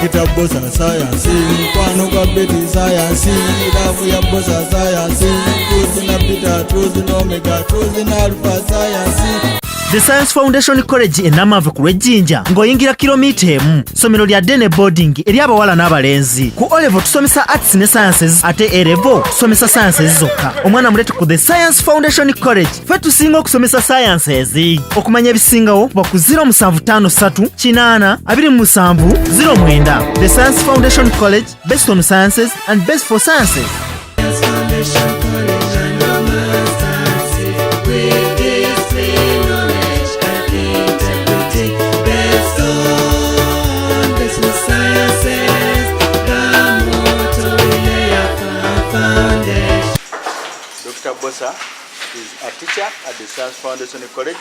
Kita Bbosa science, kwano kwa beti science, dafu ya Bbosa science, truth na beta, truth na omega, truth na alpha science. The Science Foundation College enamave ku Lwejjinja ng'oyingira kilomita emu. Ssomero lya Dene Boarding eri abawala n'abalenzi. Ku O-level tusomesa arts ne sciences ate A-level tusomesa sciences zokka. Omwana mulete ku The Science Foundation College. Ffe tusinga okusomesa sciences. Okumanya ebisingawo kuba ku 0753 8 27 09. The Science Foundation College, based on sciences and based for sciences. Dr. Bbosa is a teacher at the Science Foundation College,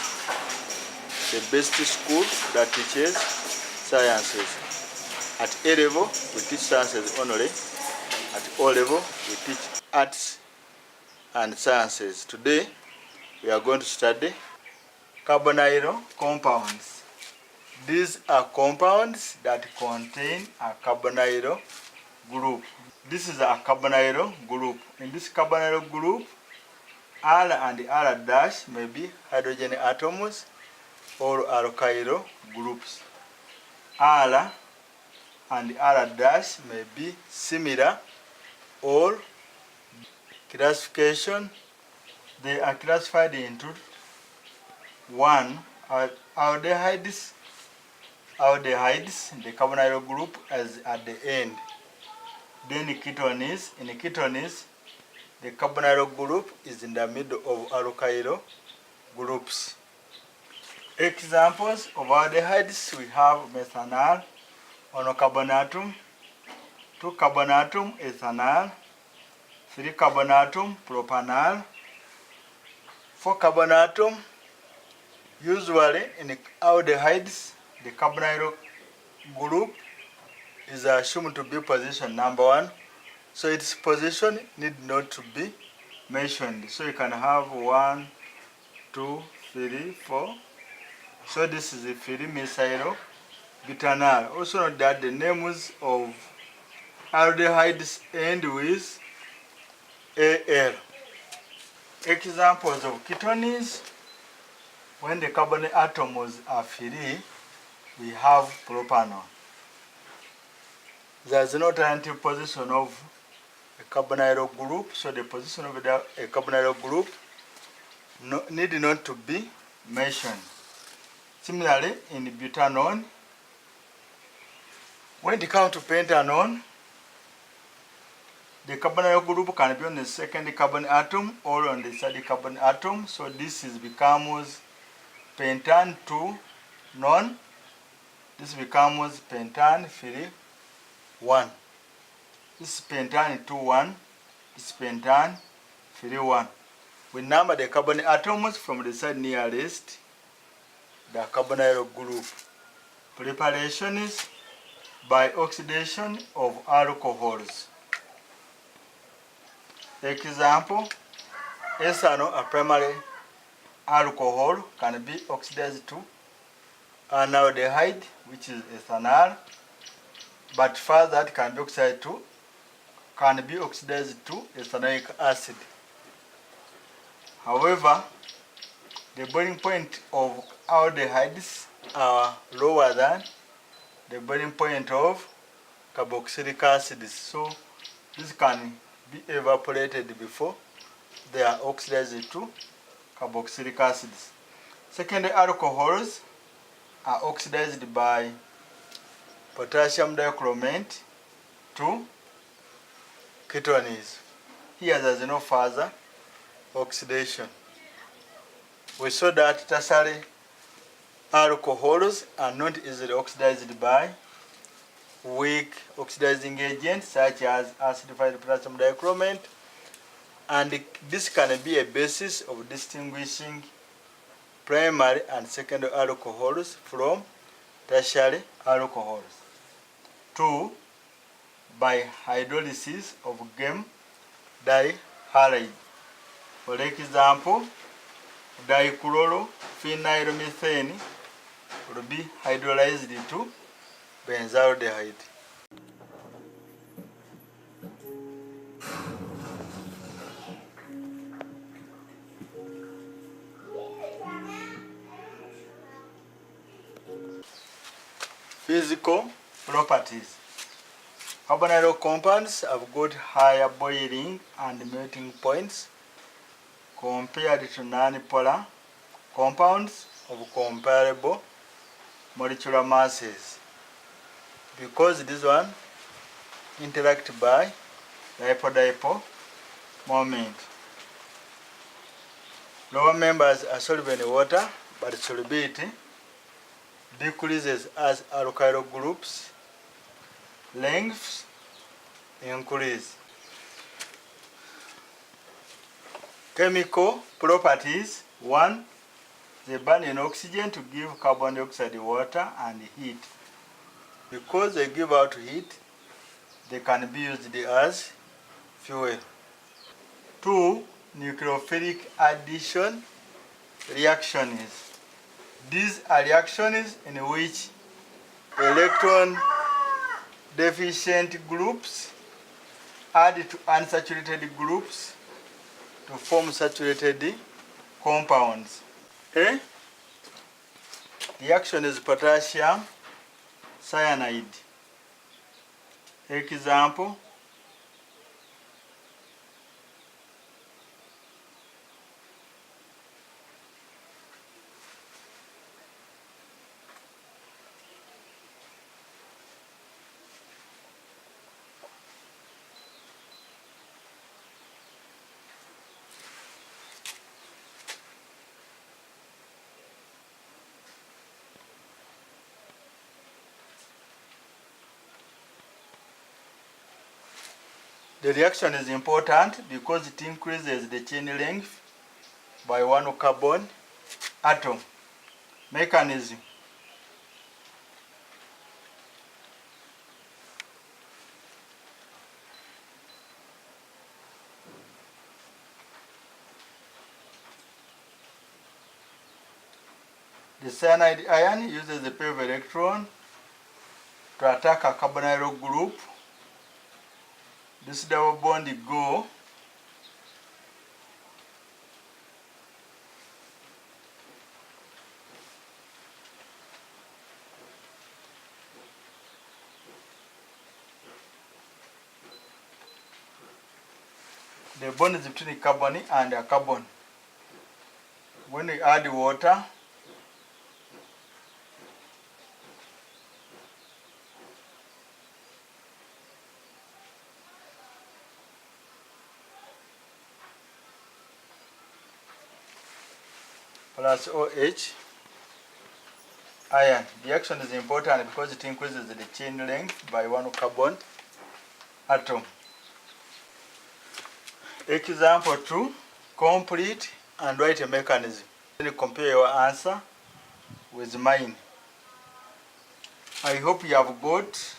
the best school that teaches sciences. At A-level, we teach sciences only. At O-level, we teach arts and sciences. Today, we are going to study carbonyl compounds. These are compounds that contain a carbonyl group. This is a carbonyl group. In this carbonyl group, R and R dash may be hydrogen atoms or alkyl groups. R and R dash may be similar or classification. They are classified into 1. Aldehydes, the carbonyl group is at the end. Then ketones. In ketones, the carbonyl group is in the middle of alkyl groups. Examples of aldehydes, we have methanol, monocarbonatum, 2-carbonatum, ethanol, 3-carbonatum, propanol, 4-carbonatum. Usually in aldehydes, the carbonyl group is assumed to be position number 1, so its position need not to be mentioned. So you can have 1, 2, 3, 4. So this is the 3-methyl butanol. Also note that the names of aldehydes end with Al. Examples of ketones: when the carbon atoms are free, we have propanol. There is no alternative position of a carbonyl group, so the position of a carbonyl group need not to be mentioned. Similarly, in butanone, when it comes to pentanone, the carbonyl group can be on the second carbon atom or on the third carbon atom, so this becomes pentan 2 non. This becomes pentan 3-1. This is pentan 2-1. This is pentan 3-1. We number the carbon atoms from the side nearest the carbonyl group. Preparation is by oxidation of alcohols. Example: ethanol, a primary alcohol, can be oxidized to an aldehyde, which is ethanol, but further it can be oxidized to ethanoic acid. However, the boiling point of aldehydes are lower than the boiling point of carboxylic acids, so this can be evaporated before they are oxidized to carboxylic acids. Secondary alcohols are oxidized by potassium dichromate to ketones. Here there is no further oxidation. We saw that tertiary alcohols are not easily oxidized by weak oxidizing agents such as acidified potassium dichromate, and this can be a basis of distinguishing primary and secondary alcohols from tertiary alcohols. 2. By hydrolysis of gum dihalide. For example, dichloropheniramethane will be hydrolyzed to benzaldehyde. Physical properties. Carbonyl compounds have got higher boiling and melting points compared to non-polar compounds of comparable molecular masses because this one interact by dipole-dipole moment. Lower members are soluble in water, but solubility decreases as alkyl groups lengths increase. Chemical properties. 1. They burn in oxygen to give carbon dioxide, water, and heat. Because they give out heat, they can be used as fuel. 2. Nucleophilic addition reactions. These are reactions in which electron deficient groups add to unsaturated groups to form saturated compounds. A reaction is potassium cyanide. Example: the reaction is important because it increases the chain length by one carbon atom. Mechanism. The cyanide ion uses the pair of electron to attack a carbonyl group. This double bond go the bond is between carbon and a carbon. When we add water, plus OH ion. The reaction is important because it increases the chain length by one carbon atom. Example 2. Complete and write a mechanism. Then you compare your answer with mine. I hope you have got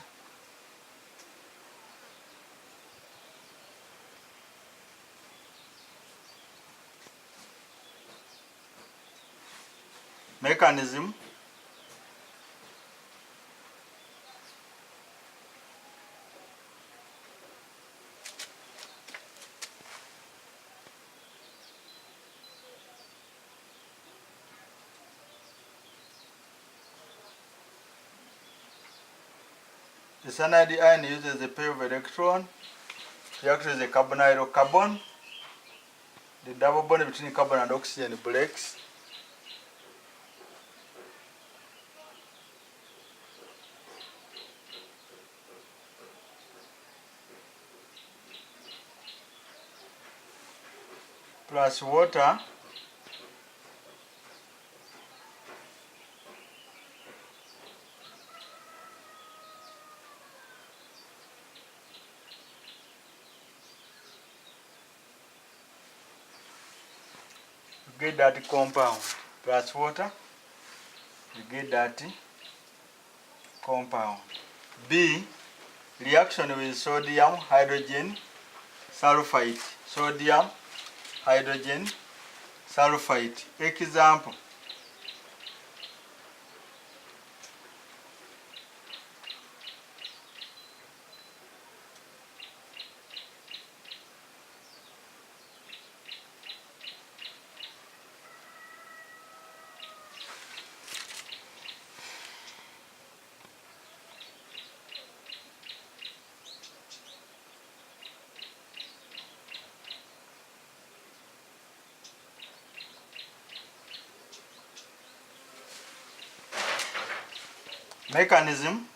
mechanism. The cyanide ion uses a pair of electron to react with the carbonyl carbon. The double bond between carbon and oxygen breaks. Plus water to get that compound. Plus water to get that compound. B. Reaction with sodium hydrogen sulfide. Sodium hydrogen sulfide. Example: Mechanism.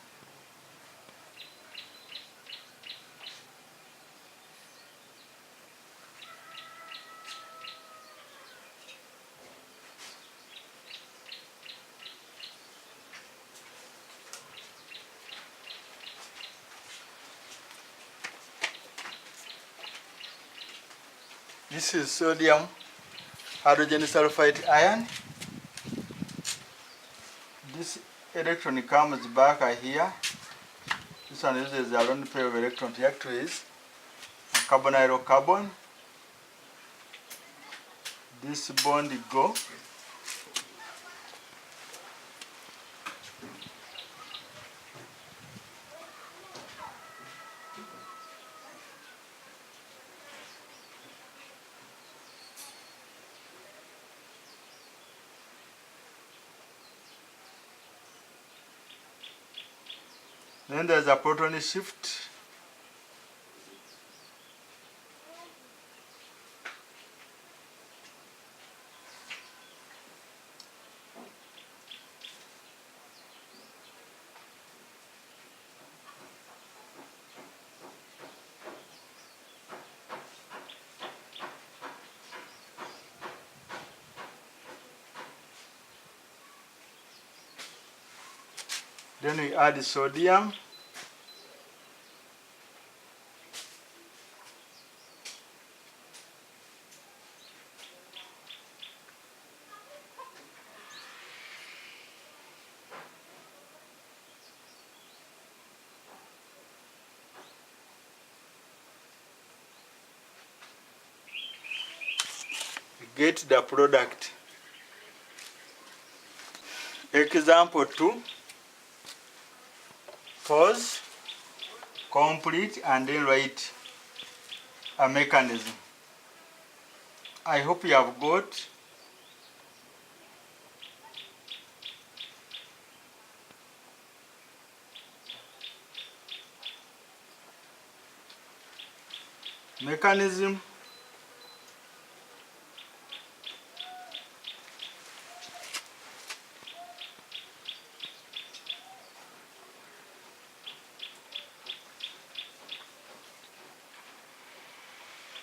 This is sodium hydrogen sulfide ion. This electron comes back here. This one uses a lone pair of electrons. Here is a carbonyl carbon. This bond go. Then there's a proton shift. Then we add sodium. Get the product. Example 2. Pause, complete, and then write a mechanism. I hope you have got. Mechanism.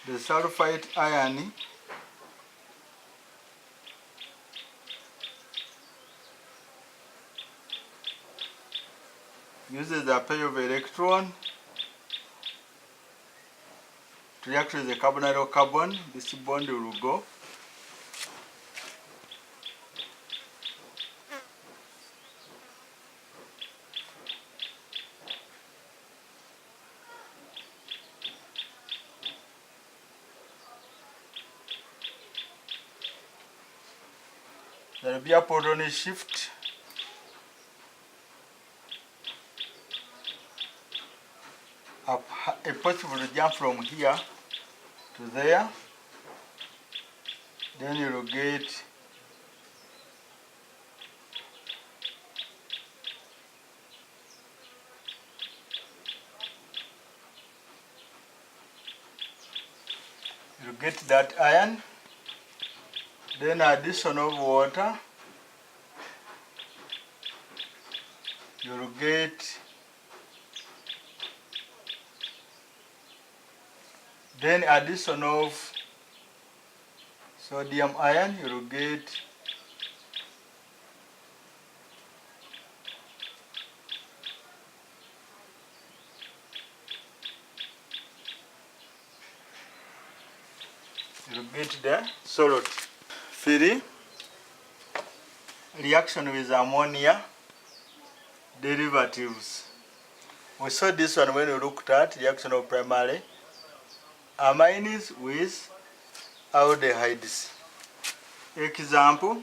The sulfide ion uses a pair of electron to react with the carbonyl carbon. This bond will go. There will be a proton shift. A positive will jump from here to there. Then you will get that ion. Then addition of water, you will get, then addition of sodium ion, you will get the solute. 3. Reaction with ammonia derivatives. We saw this one when we looked at reaction of primary amines with aldehydes. Example,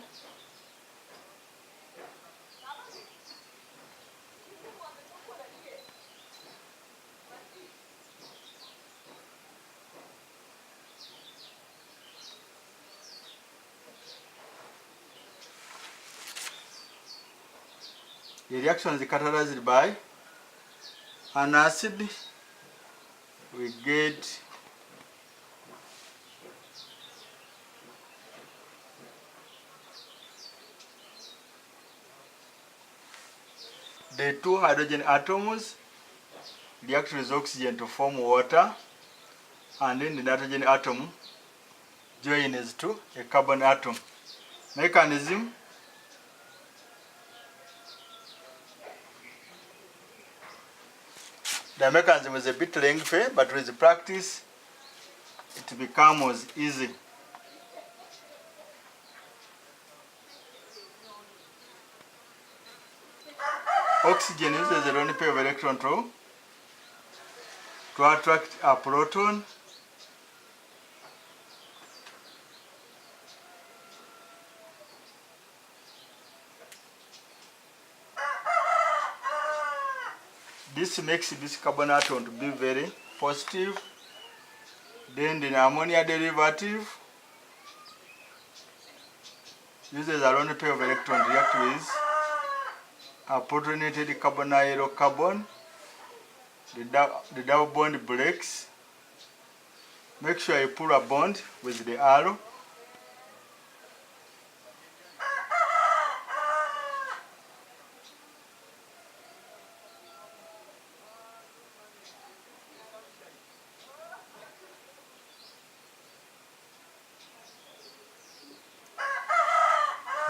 the reaction is catalyzed by an acid. We get the two hydrogen atoms react with oxygen to form water, and then the nitrogen atom joins to a carbon atom. Mechanism: the mechanism is a bit lengthy, but with practice it becomes easy. Oxygen uses a lone pair of electrons to attract a proton. This makes this carbon atom to be very positive. Then the ammonia derivative uses a lone pair of electrons to react with a protonated carbonyl carbon. The double bond breaks. Make sure you pull a bond with the arrow.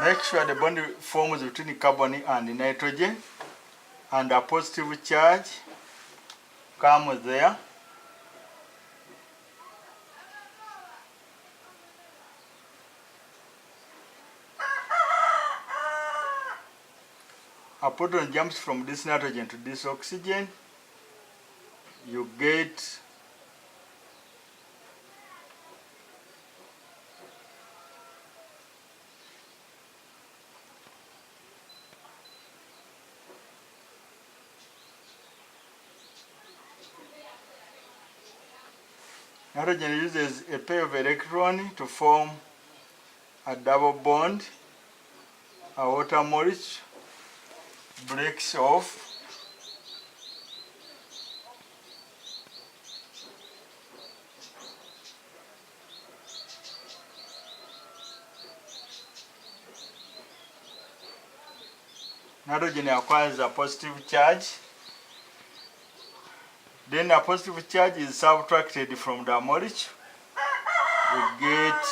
Make sure the bond forms between carbon and nitrogen, and a positive charge comes there. A proton jumps from this nitrogen to this oxygen. You get nitrogen uses a pair of electrons to form a double bond. A water molecule breaks off. Nitrogen acquires a positive charge. Then a positive charge is subtracted from the molecule. We get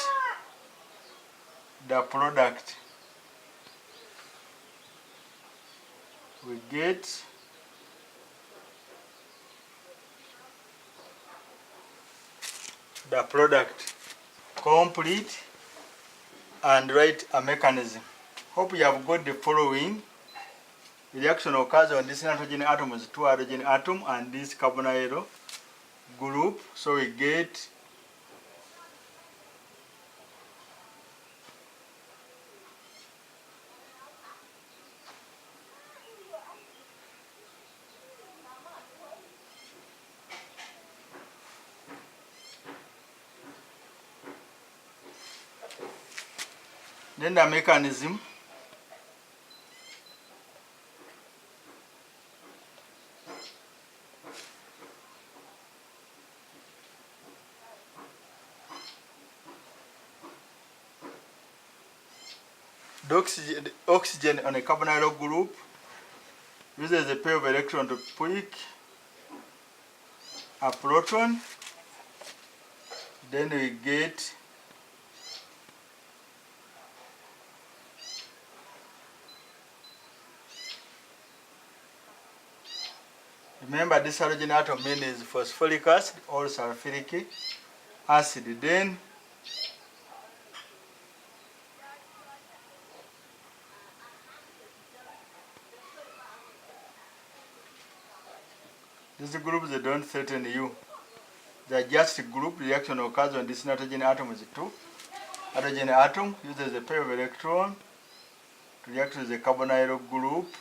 the product. We get the product. Complete and write a mechanism. Hope you have got the following. The reaction occurs on this nitrogen atom with two hydrogen atom and this carbonyl group. So we get then the mechanism. The oxygen on a carbonyl group uses a pair of electrons to pick a proton. Then we get remember this hydrogen atom means phosphoric acid or sulfuric acid. Then these groups, they don't threaten you. They are just a group. Reaction occurs on this nitrogen atom with two hydrogen atom uses a pair of electrons to react with the carbonyl group.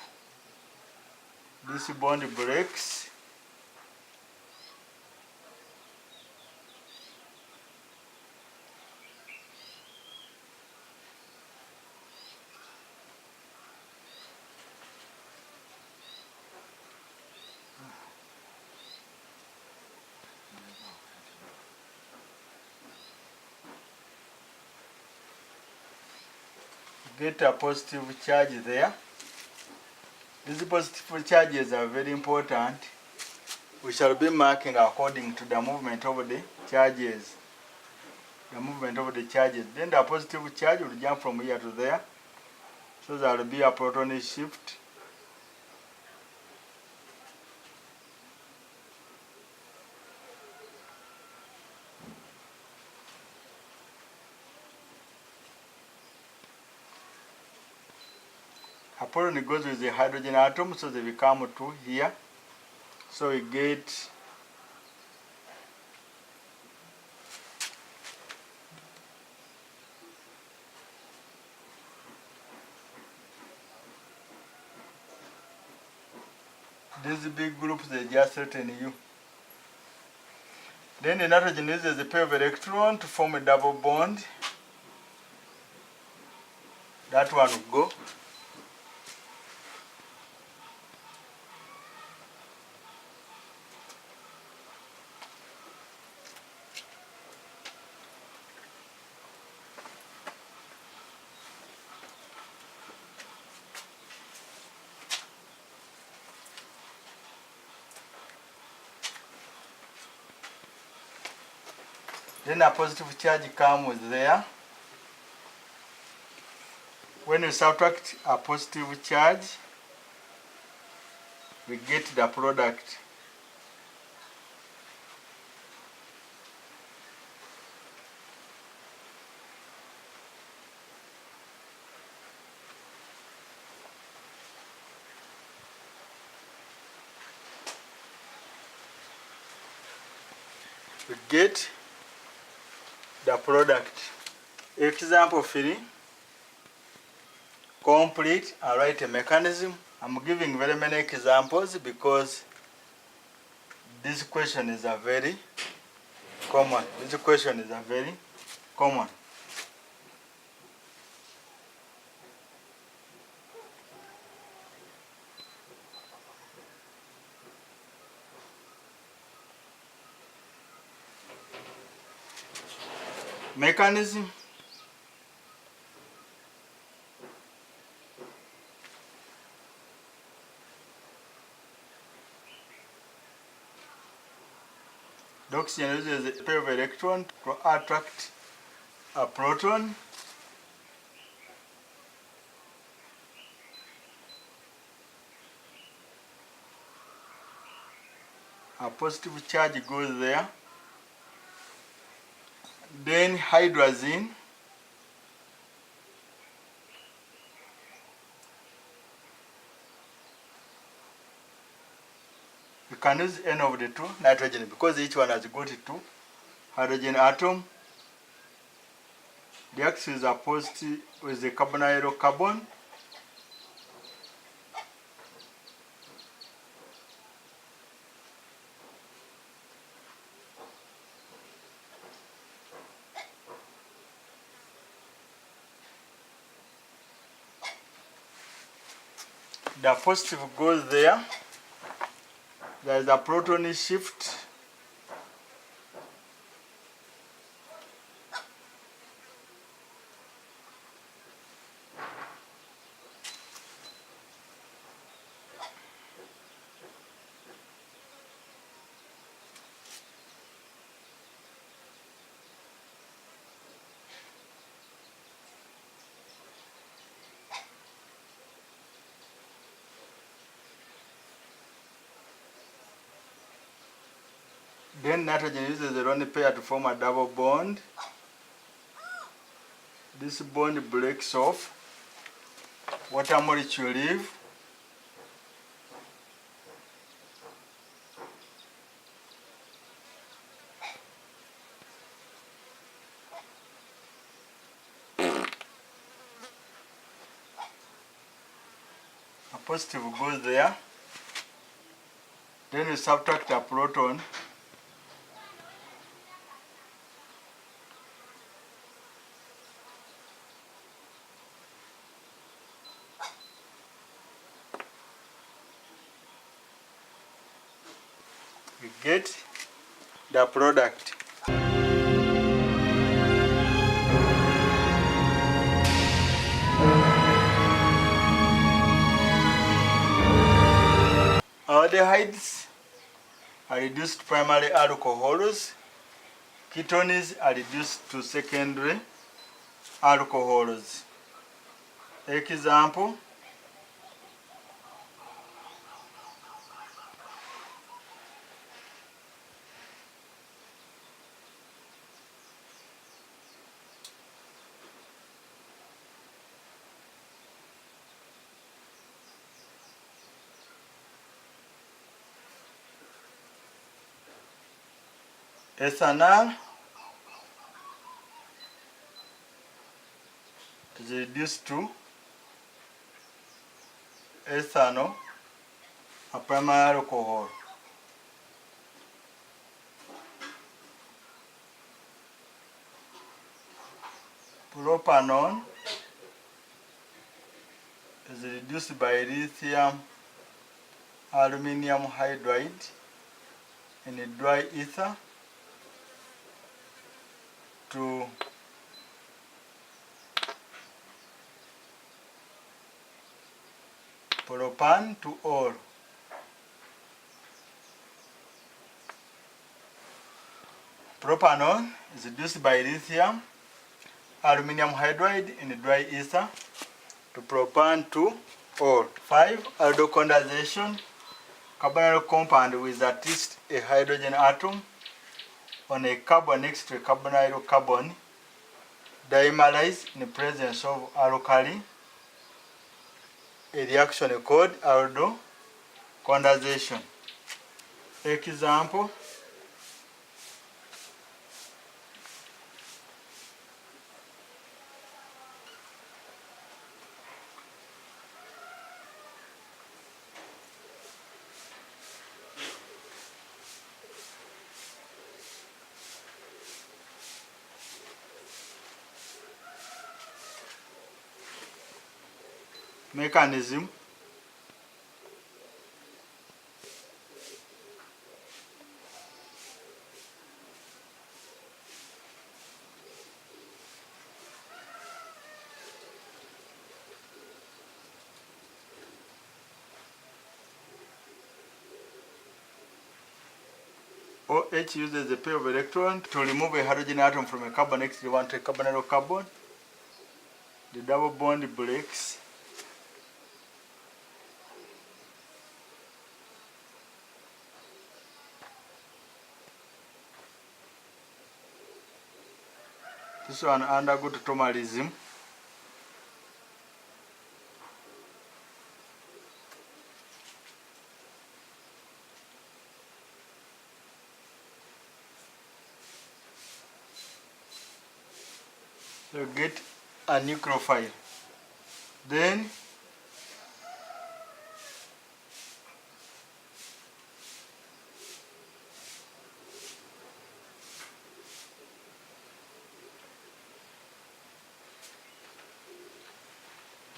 This bond breaks. Get a positive charge there. These positive charges are very important. We shall be marking according to the movement of the charges. The movement of the charges. Then the positive charge will jump from here to there. So there will be a proton shift. A proton goes with the hydrogen atom, so they become two here. So we get these big groups, they just threaten you. Then the nitrogen uses a pair of electron to form a double bond. That one will go. Then a positive charge comes there. When you subtract a positive charge, we get the product. We get the product. Example 3. Complete and write a mechanism. I'm giving very many examples because this question is a very common. This question is a very common. Mechanism. The oxygen uses a pair of electrons to attract a proton. A positive charge goes there. Then hydrazine. You can use any of the two nitrogen because each one has got two hydrogen atom. The axis is opposed with the carbonyl carbon. The positive goes there. There is a proton shift. Then nitrogen uses the lone pair to form a double bond. This bond breaks off. Water molecule leave. A positive goes there. Then you subtract a proton. You get the product. Aldehydes are reduced to primary alcohols. Ketones are reduced to secondary alcohols. Example, ethanol is reduced to ethanol, a primary alcohol. Propanol is reduced by lithium aluminium hydride in a dry ether to propan to ol. Propanol is reduced by lithium aluminium hydride in a dry ether to propan to ol. 5. Aldol condensation, carbonyl compound with at least a hydrogen atom on a carbon next to a carbonyl carbon dimerize in the presence of alkali, a reaction called aldol condensation. Example, mechanism. OH uses a pair of electrons to remove a hydrogen atom from a carbon next to one to a carbonyl carbon. The double bond breaks. This one undergo tautomalism. So get a nucleophile. Then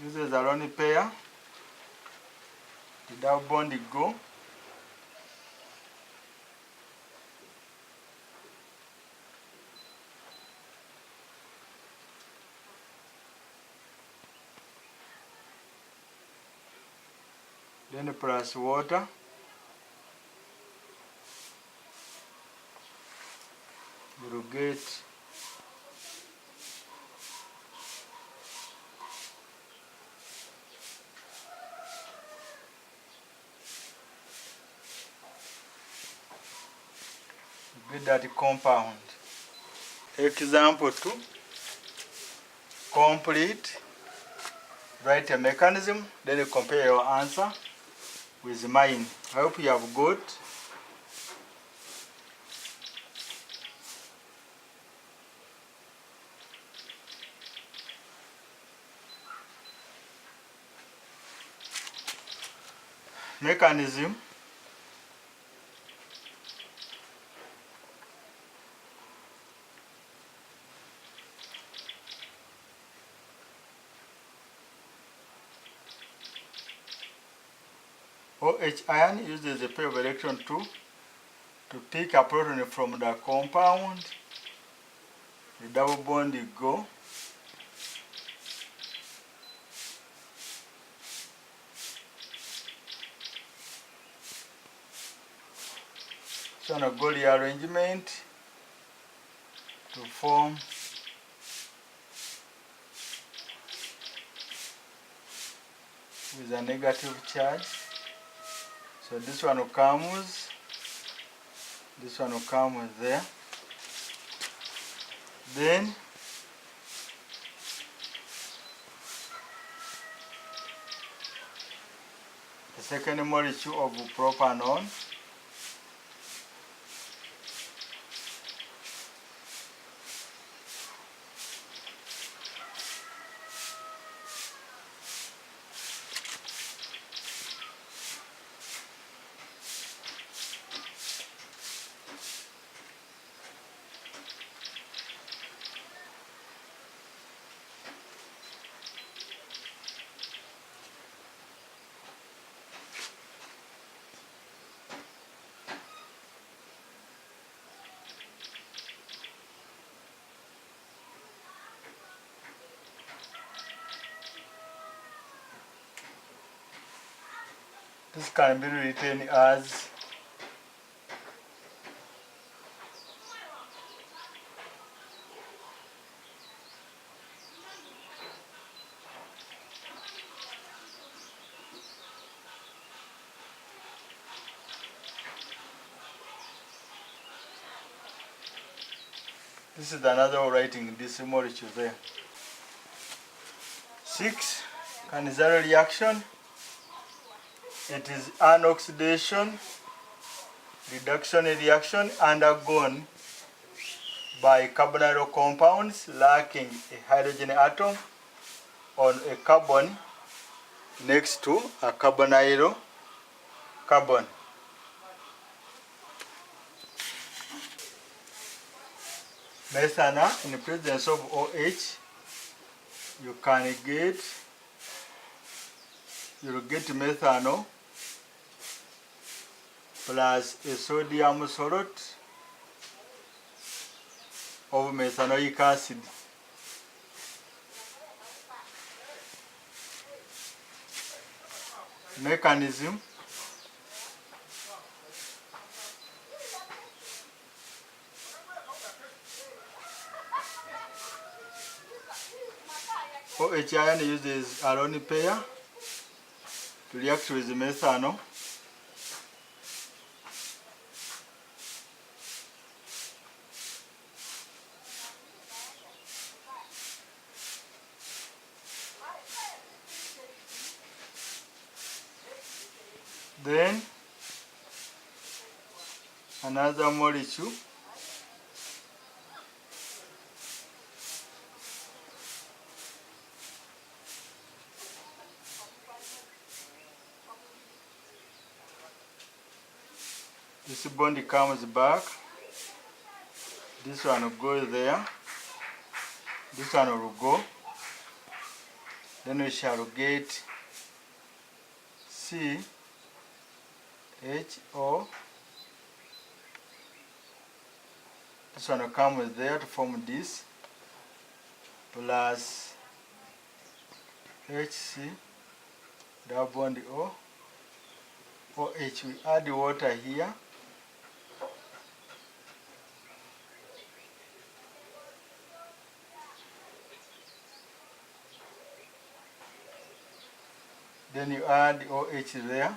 uses a lone pair. The double bond go. Then plus water. We'll get that compound. Example 2. Complete. Write a mechanism, then you compare your answer with mine. I hope you have got. Mechanism. OH ion uses a pair of electrons to pick a proton from the compound. The double bond go. This one will go rearrangement to form with a negative charge. So this one will come there. Then the second molecule of propanol this can be written as this is another writing this molecule there. 6 Cannizzaro reaction. It is an oxidation reduction reaction undergone by carbonyl compounds lacking a hydrogen atom on a carbon next to a carbonyl carbon. Methanol in the presence of OH, you will get methanol plus a sodium salt of methanoic acid. Mechanism. OH ion uses a lone pair to react with methanol. Then another molecule this bond comes back, this one will go there, this one will go, then we shall get CHO. This one will come there to form this, plus HC, double bond O, OH. We add water here. Then you add OH there.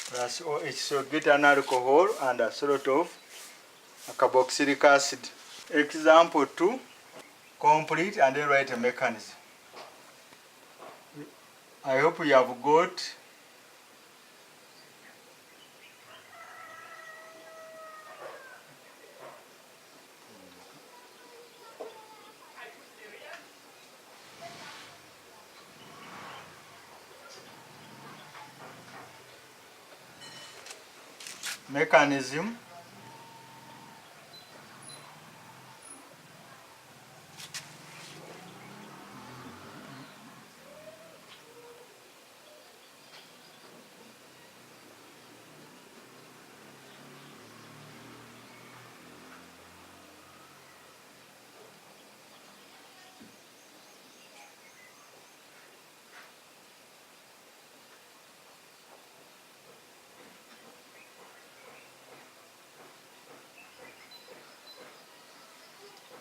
Plus OH, so get an alcohol and a sort of a carboxylic acid. Example 2, complete and then write a mechanism. I hope you have got mechanism.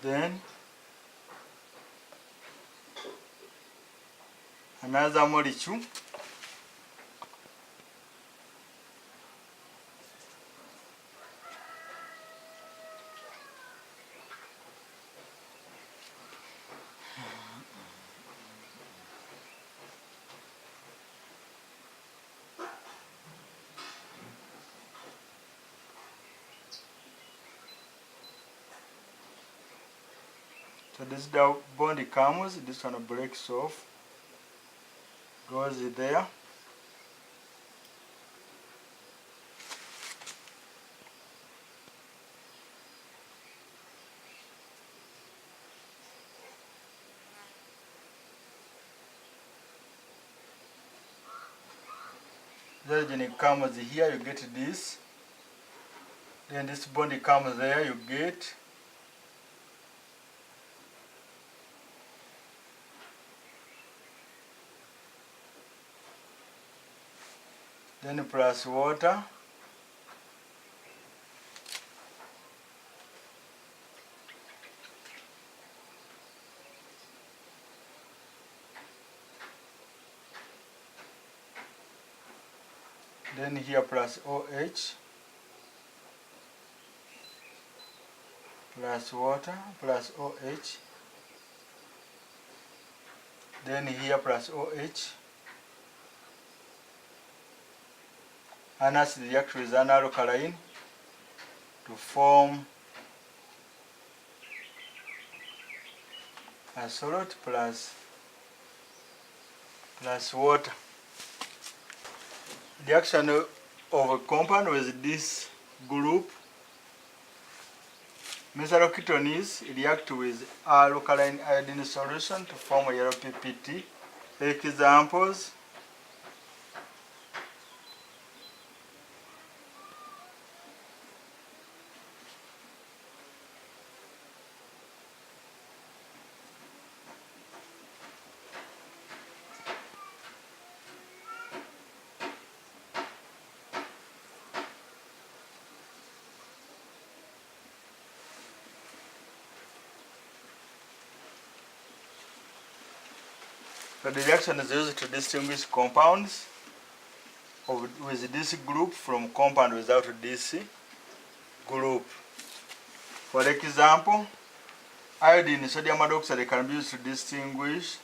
then another molecule. So this bond comes, this one breaks off, goes there. Then it comes here, you get this. Then this bond comes there, you get. Then plus water. Then here plus OH, plus water, plus OH. Then here plus OH. An acid reacts with an alkaline to form a solute plus water. The action of a compound with this group, methyl ketones react with alkaline iodine solution to form a yellow PPT. Examples: so the reaction is used to distinguish compounds with this group from compound without this group. For example, iodine sodium hydroxide can be used to distinguish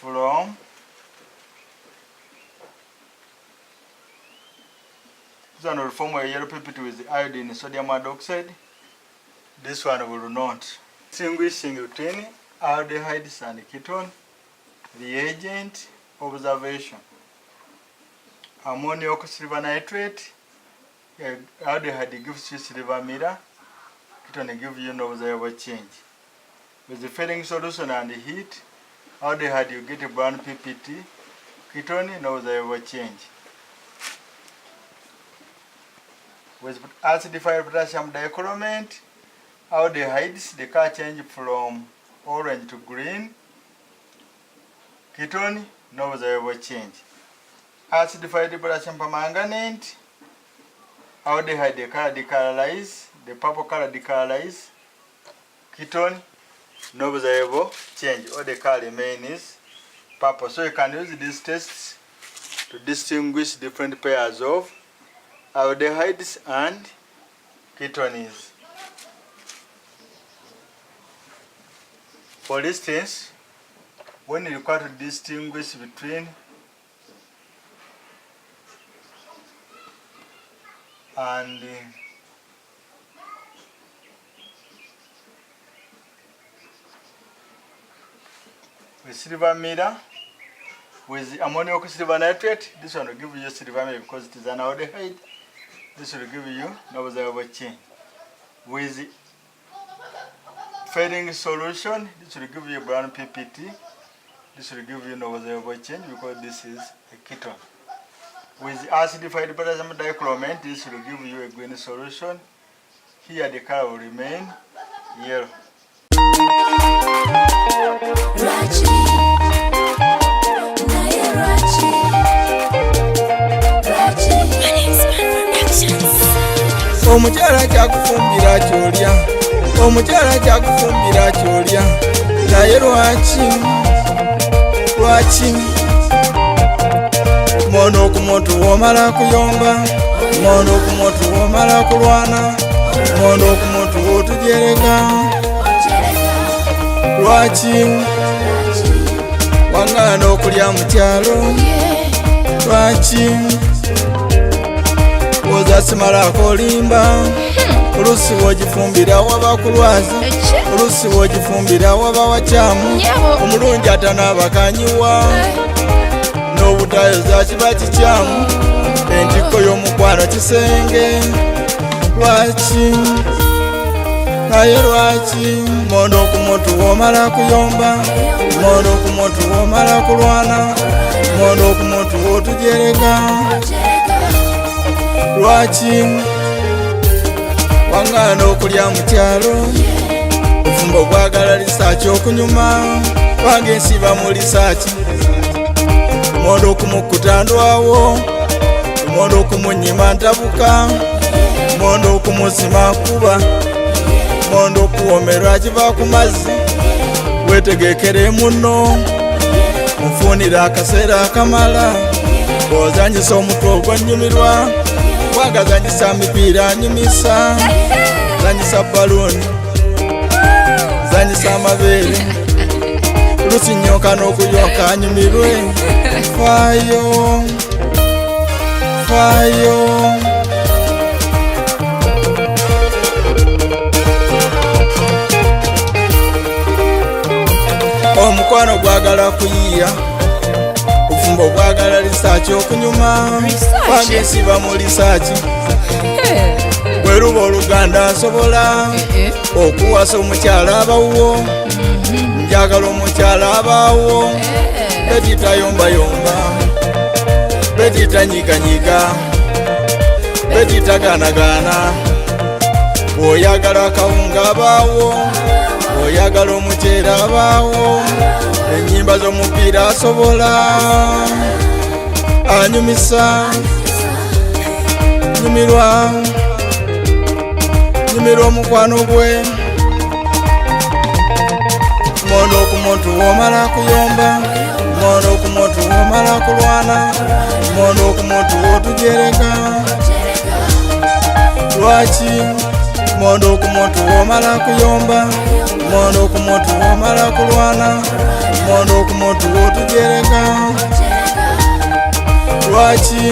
from this one will form a yellow PPT with iodine sodium hydroxide. This one will not. Distinguishing between aldehydes and ketone. Reagent observation. Ammonium silver nitrate. Aldehyde gives you silver mirror. Ketone gives you no observable change. With the failing solution and the heat, aldehyde you get a brown PPT. Ketone no observable change. With acidified potassium dichromate, aldehydes, the color change from orange to green. Ketone, no observable change. Acidified potassium permanganate, aldehyde, the color decolorize, the purple color decolorize. Ketone, no observable change. All the color remains purple. So you can use these tests to distinguish different pairs of aldehydes and ketones. For instance, when you require to distinguish between and with silver mirror, with ammonium silver nitrate, this one will give you silver mirror because it is an aldehyde. This will give you no observable change. With fading solution, this will give you a brown PPT. This will give you no observable change because this is a ketone. With acidified potassium dichromate, this will give you a green solution. Here the color will remain yellow. Productions. omukyala kyakufumbira kyolya, omukyala kyakufumbira kyolya, naye lwaki mono ku muntu womala kuyomba, mono ku muntu womala kulwana, mono ku muntu wotujereka, lwaki wangana okulya mu kyalo, lwaki woza simalako olimba, olusi wogifumbira waba kulwaza, olusi wogifumbira waba wakyamu, omulungi atanabakanyiwa n'obutayoza kiba kikyamu, entiko y'omukwano kisenge, lwaki naye lwaki mono ku muntu womala kuyomba, mono ku muntu womala kulwana, mono ku muntu wotujereka, lwaki wangana okulya mu kyalo, ofumba okwagala lisaaki okunyuma, wange nsiba mu lisaaki, mondo okumukutandwawo, mondo okumunyima ntabuka, mondo okumuzima kuba, mondo okuwomerwa kiva ku mazzi, wetegekere muno, mufunira akaseera akamala, ozanyisa omutwe ogwanyumirwa, wagazanyisa mipiira anyumisa, zanyisa baluni, zanyisa amabeere, lusinyoka n'okuyonka anyumirwe, fayo omukwano gwagala kuyiya, ofumba ogwagala lisaaki okunyuma, wange nsiba mu lisaaki, bweruba oluganda nsobola okuwasa omukyala abawo, njagala omukyala abawo, betita yombayomba, betita nyiganyiga, betita ganagana, bw'oyagala akawunga abawo, bw'oyagala omuceere abawo, ennyimba z'omupiira asobola, anyumisa, nyumirwa omukwano gwe, mono ku muntu womala kuyomba, mono ku muntu womala kulwana, mono ku muntu wotujereka, lwaki mono ku muntu womala kuyomba, mono ku muntu womala kulwana, mono ku muntu wotujereka, lwaki